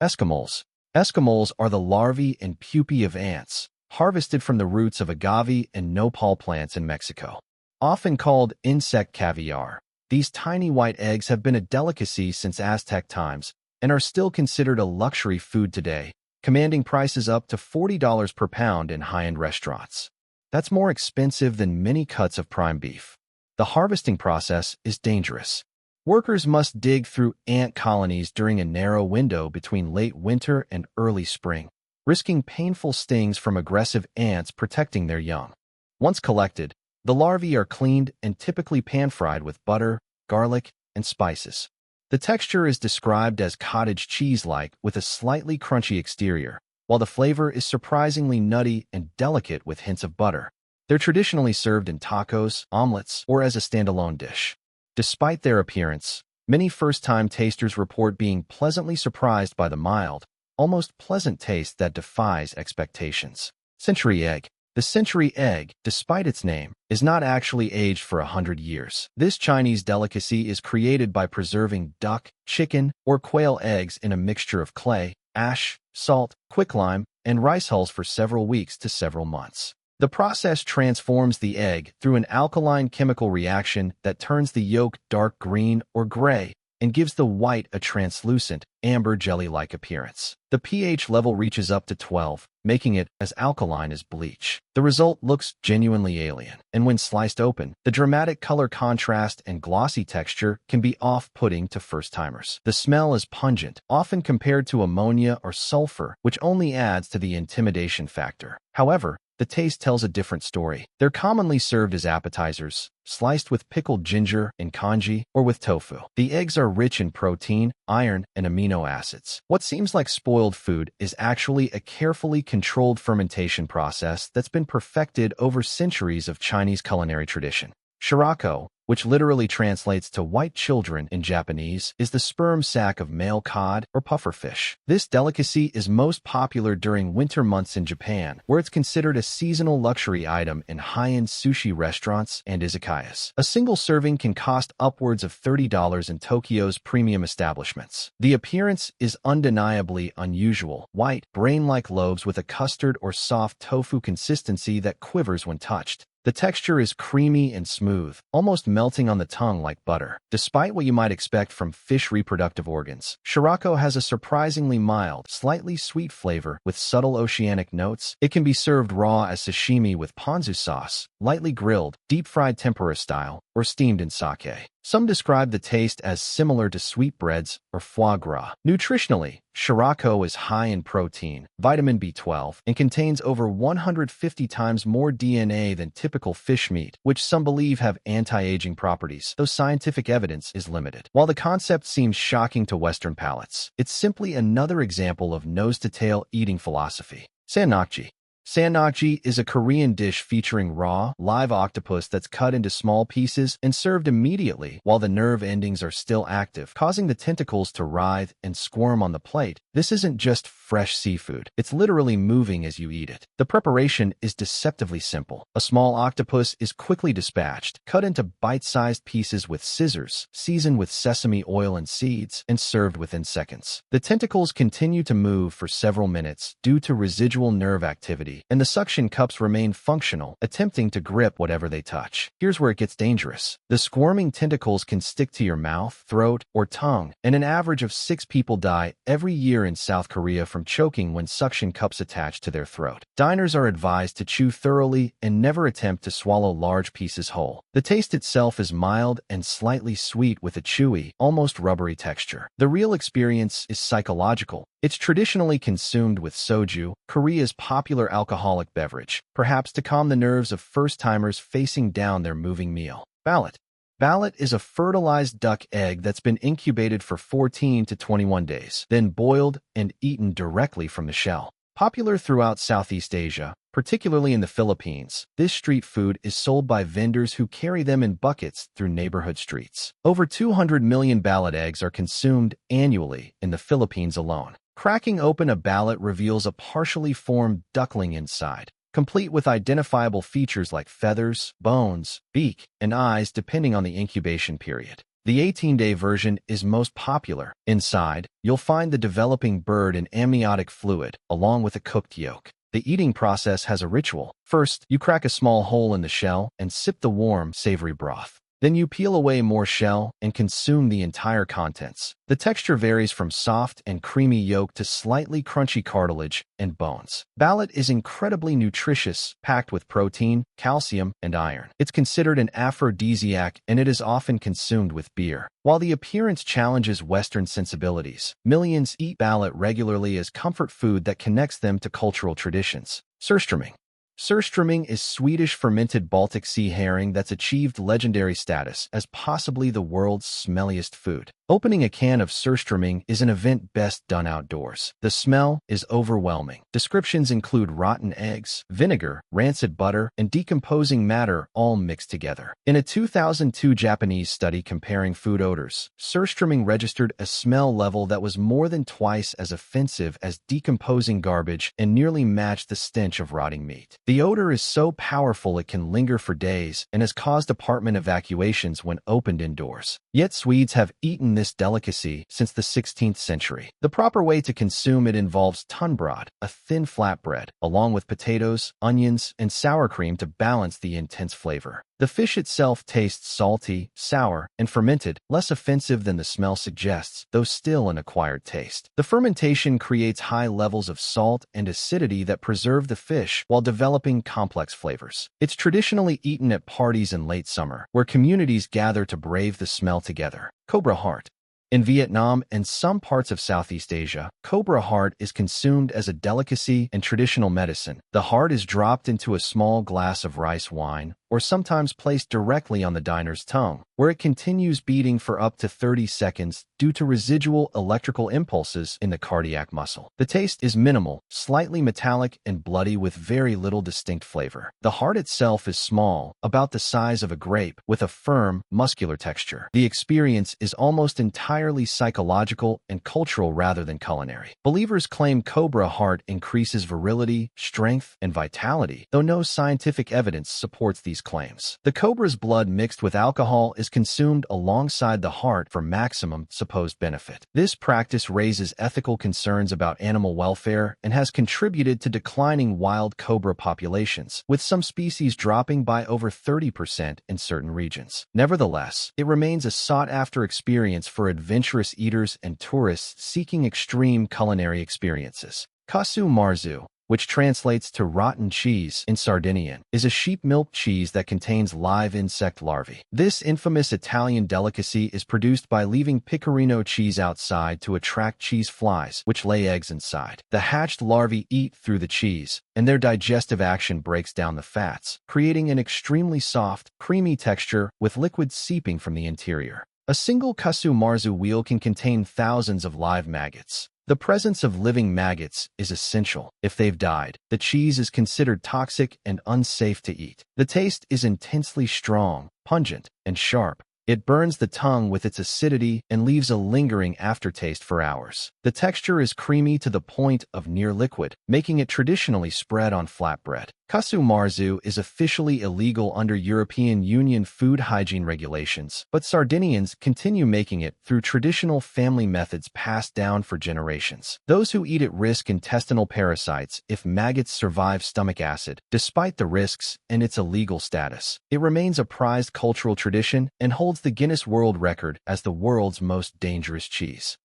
Eskimos. Eskimos are the larvae and pupae of ants, harvested from the roots of agave and nopal plants in Mexico. Often called insect caviar, these tiny white eggs have been a delicacy since Aztec times and are still considered a luxury food today, commanding prices up to $40 per pound in high-end restaurants. That's more expensive than many cuts of prime beef. The harvesting process is dangerous. Workers must dig through ant colonies during a narrow window between late winter and early spring, risking painful stings from aggressive ants protecting their young. Once collected, the larvae are cleaned and typically pan-fried with butter, garlic, and spices. The texture is described as cottage cheese-like with a slightly crunchy exterior, while the flavor is surprisingly nutty and delicate with hints of butter. They're traditionally served in tacos, omelets, or as a standalone dish. Despite their appearance, many first-time tasters report being pleasantly surprised by the mild, almost pleasant taste that defies expectations. Century egg. The century egg, despite its name, is not actually aged for 100 years. This Chinese delicacy is created by preserving duck, chicken, or quail eggs in a mixture of clay, ash, salt, quicklime, and rice hulls for several weeks to several months. The process transforms the egg through an alkaline chemical reaction that turns the yolk dark green or gray and gives the white a translucent, amber jelly-like appearance. The pH level reaches up to 12, making it as alkaline as bleach. The result looks genuinely alien, and when sliced open, the dramatic color contrast and glossy texture can be off-putting to first-timers. The smell is pungent, often compared to ammonia or sulfur, which only adds to the intimidation factor. However, the taste tells a different story. They're commonly served as appetizers, sliced with pickled ginger and congee, or with tofu. The eggs are rich in protein, iron, and amino acids. What seems like spoiled food is actually a carefully controlled fermentation process that's been perfected over centuries of Chinese culinary tradition. Shirako, which literally translates to white children in Japanese, is the sperm sac of male cod or pufferfish. This delicacy is most popular during winter months in Japan, where it's considered a seasonal luxury item in high-end sushi restaurants and izakayas. A single serving can cost upwards of $30 in Tokyo's premium establishments. The appearance is undeniably unusual: white, brain-like loaves with a custard or soft tofu consistency that quivers when touched. The texture is creamy and smooth, almost melting on the tongue like butter. Despite what you might expect from fish reproductive organs, Shirako has a surprisingly mild, slightly sweet flavor with subtle oceanic notes. It can be served raw as sashimi with ponzu sauce, lightly grilled, deep-fried tempura style, or steamed in sake. Some describe the taste as similar to sweetbreads or foie gras. Nutritionally, Shirako is high in protein, vitamin B12, and contains over 150 times more DNA than typical fish meat, which some believe have anti-aging properties, though scientific evidence is limited. While the concept seems shocking to Western palates, it's simply another example of nose-to-tail eating philosophy. Sannakji. Sannakji is a Korean dish featuring raw, live octopus that's cut into small pieces and served immediately while the nerve endings are still active, causing the tentacles to writhe and squirm on the plate. This isn't just fresh seafood. It's literally moving as you eat it. The preparation is deceptively simple. A small octopus is quickly dispatched, cut into bite-sized pieces with scissors, seasoned with sesame oil and seeds, and served within seconds. The tentacles continue to move for several minutes due to residual nerve activity, and the suction cups remain functional, attempting to grip whatever they touch. Here's where it gets dangerous. The squirming tentacles can stick to your mouth, throat, or tongue, and an average of 6 people die every year in South Korea from choking when suction cups attach to their throat. Diners are advised to chew thoroughly and never attempt to swallow large pieces whole. The taste itself is mild and slightly sweet with a chewy, almost rubbery texture. The real experience is psychological. It's traditionally consumed with soju, Korea's popular alcoholic beverage, perhaps to calm the nerves of first-timers facing down their moving meal. Ballot. Ballot is a fertilized duck egg that's been incubated for 14 to 21 days, then boiled and eaten directly from the shell. Popular throughout Southeast Asia, particularly in the Philippines, this street food is sold by vendors who carry them in buckets through neighborhood streets. Over 200 million ballot eggs are consumed annually in the Philippines alone. Cracking open a ballot reveals a partially formed duckling inside, complete with identifiable features like feathers, bones, beak, and eyes depending on the incubation period. The 18-day version is most popular. Inside, you'll find the developing bird and amniotic fluid, along with a cooked yolk. The eating process has a ritual. First, you crack a small hole in the shell and sip the warm, savory broth. Then you peel away more shell and consume the entire contents. The texture varies from soft and creamy yolk to slightly crunchy cartilage and bones. Ballot is incredibly nutritious, packed with protein, calcium, and iron. It's considered an aphrodisiac, and it is often consumed with beer. While the appearance challenges Western sensibilities, millions eat ballot regularly as comfort food that connects them to cultural traditions. Surströmming. Surströmming is Swedish fermented Baltic Sea herring that's achieved legendary status as possibly the world's smelliest food. Opening a can of surströmming is an event best done outdoors. The smell is overwhelming. Descriptions include rotten eggs, vinegar, rancid butter, and decomposing matter all mixed together. In a 2002 Japanese study comparing food odors, surströmming registered a smell level that was more than twice as offensive as decomposing garbage and nearly matched the stench of rotting meat. The odor is so powerful it can linger for days and has caused apartment evacuations when opened indoors. Yet Swedes have eaten this delicacy since the 16th century. The proper way to consume it involves tunnbröd, a thin flatbread, along with potatoes, onions, and sour cream to balance the intense flavor. The fish itself tastes salty, sour, and fermented, less offensive than the smell suggests, though still an acquired taste. The fermentation creates high levels of salt and acidity that preserve the fish while developing complex flavors. It's traditionally eaten at parties in late summer, where communities gather to brave the smell together. Cobra heart. In Vietnam and some parts of Southeast Asia, cobra heart is consumed as a delicacy and traditional medicine. The heart is dropped into a small glass of rice wine, or sometimes placed directly on the diner's tongue, where it continues beating for up to 30 seconds due to residual electrical impulses in the cardiac muscle. The taste is minimal, slightly metallic and bloody with very little distinct flavor. The heart itself is small, about the size of a grape, with a firm, muscular texture. The experience is almost entirely psychological and cultural rather than culinary. Believers claim cobra heart increases virility, strength, and vitality, though no scientific evidence supports these claims. The cobra's blood mixed with alcohol is consumed alongside the heart for maximum supposed benefit. This practice raises ethical concerns about animal welfare and has contributed to declining wild cobra populations, with some species dropping by over 30% in certain regions. Nevertheless, it remains a sought-after experience for adventurous eaters and tourists seeking extreme culinary experiences. Kasu marzu, which translates to rotten cheese in Sardinian, is a sheep milk cheese that contains live insect larvae. This infamous Italian delicacy is produced by leaving pecorino cheese outside to attract cheese flies, which lay eggs inside. The hatched larvae eat through the cheese, and their digestive action breaks down the fats, creating an extremely soft, creamy texture with liquid seeping from the interior. A single kasu marzu wheel can contain thousands of live maggots. The presence of living maggots is essential. If they've died, the cheese is considered toxic and unsafe to eat. The taste is intensely strong, pungent, and sharp. It burns the tongue with its acidity and leaves a lingering aftertaste for hours. The texture is creamy to the point of near liquid, making it traditionally spread on flatbread. Kasu marzu is officially illegal under European Union food hygiene regulations, but Sardinians continue making it through traditional family methods passed down for generations. Those who eat it risk intestinal parasites if maggots survive stomach acid, despite the risks and its illegal status. It remains a prized cultural tradition and holds the Guinness World Record as the world's most dangerous cheese.